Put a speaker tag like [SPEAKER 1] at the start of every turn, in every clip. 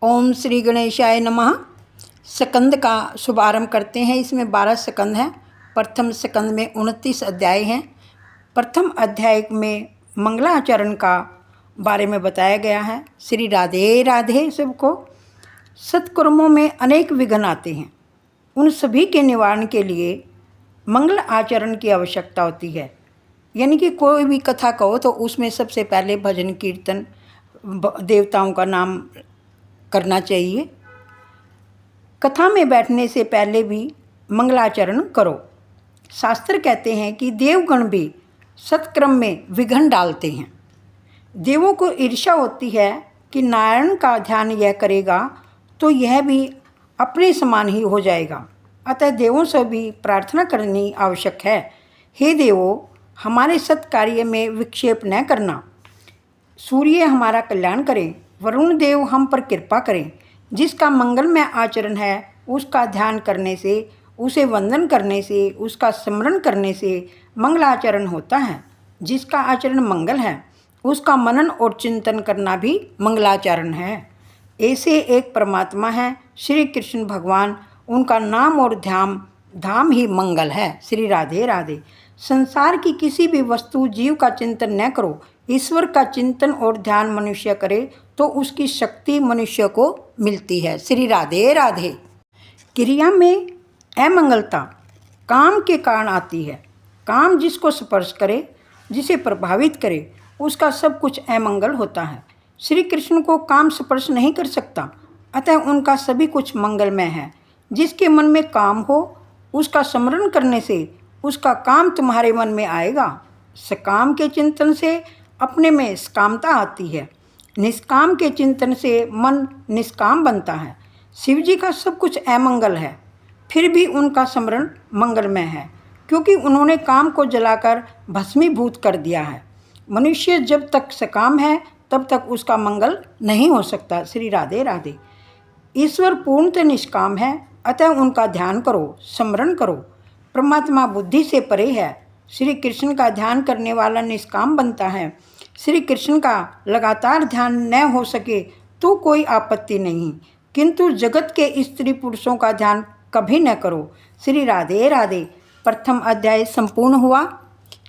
[SPEAKER 1] ओम श्री गणेशाय नमः। स्कंद का शुभारंभ करते हैं। इसमें 12 स्कंद हैं। प्रथम स्कंद में 29 अध्याय हैं। प्रथम अध्याय में मंगलाचरण का बारे में बताया गया है। श्री राधे राधे। सबको सत्कर्मों में अनेक विघ्न आते हैं, उन सभी के निवारण के लिए मंगल आचरण की आवश्यकता होती है। यानी कि कोई भी कथा कहो तो उसमें सबसे पहले भजन कीर्तन देवताओं का नाम करना चाहिए। कथा में बैठने से पहले भी मंगलाचरण करो। शास्त्र कहते हैं कि देवगण भी सत्क्रम में विघ्न डालते हैं। देवों को ईर्ष्या होती है कि नारायण का ध्यान यह करेगा तो यह भी अपने समान ही हो जाएगा। अतः देवों से भी प्रार्थना करनी आवश्यक है। हे देवों, हमारे सत्कार्य में विक्षेप न करना। सूर्य हमारा कल्याण करे, वरुण देव हम पर कृपा करें। जिसका मंगलमय आचरण है उसका ध्यान करने से, उसे वंदन करने से, उसका स्मरण करने से मंगलाचरण होता है। जिसका आचरण मंगल है उसका मनन और चिंतन करना भी मंगलाचरण है। ऐसे एक परमात्मा है श्री कृष्ण भगवान, उनका नाम और धाम ही मंगल है। श्री राधे राधे। संसार की किसी भी वस्तु जीव का चिंतन न करो, ईश्वर का चिंतन और ध्यान मनुष्य करे तो उसकी शक्ति मनुष्य को मिलती है। श्री राधे राधे। क्रिया में अमंगलता काम के कारण आती है। काम जिसको स्पर्श करे, जिसे प्रभावित करे, उसका सब कुछ अमंगल होता है। श्री कृष्ण को काम स्पर्श नहीं कर सकता, अतः उनका सभी कुछ मंगलमय है। जिसके मन में काम हो उसका स्मरण करने से उसका काम तुम्हारे मन में आएगा। सकाम के चिंतन से अपने में सकामता आती है। निष्काम के चिंतन से मन निष्काम बनता है। शिव जी का सब कुछ अमंगल है, फिर भी उनका स्मरण मंगलमय है, क्योंकि उन्होंने काम को जलाकर भस्मीभूत कर दिया है। मनुष्य जब तक सकाम है तब तक उसका मंगल नहीं हो सकता। श्री राधे राधे। ईश्वर पूर्णतः निष्काम है, अतः उनका ध्यान करो, स्मरण करो। परमात्मा बुद्धि से परे है। श्री कृष्ण का ध्यान करने वाला निष्काम बनता है। श्री कृष्ण का लगातार ध्यान न हो सके तो कोई आपत्ति नहीं, किंतु जगत के स्त्री पुरुषों का ध्यान कभी न करो। श्री राधे राधे। प्रथम अध्याय संपूर्ण हुआ।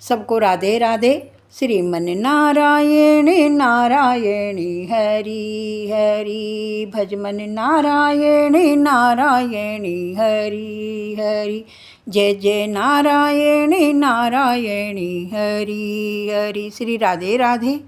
[SPEAKER 1] सबको राधे राधे। श्रीमन नारायण नारायण हरि हरि, भजमन नारायण नारायण हरि हरि, जय जय नारायण नारायण हरि हरि। श्री राधे राधे।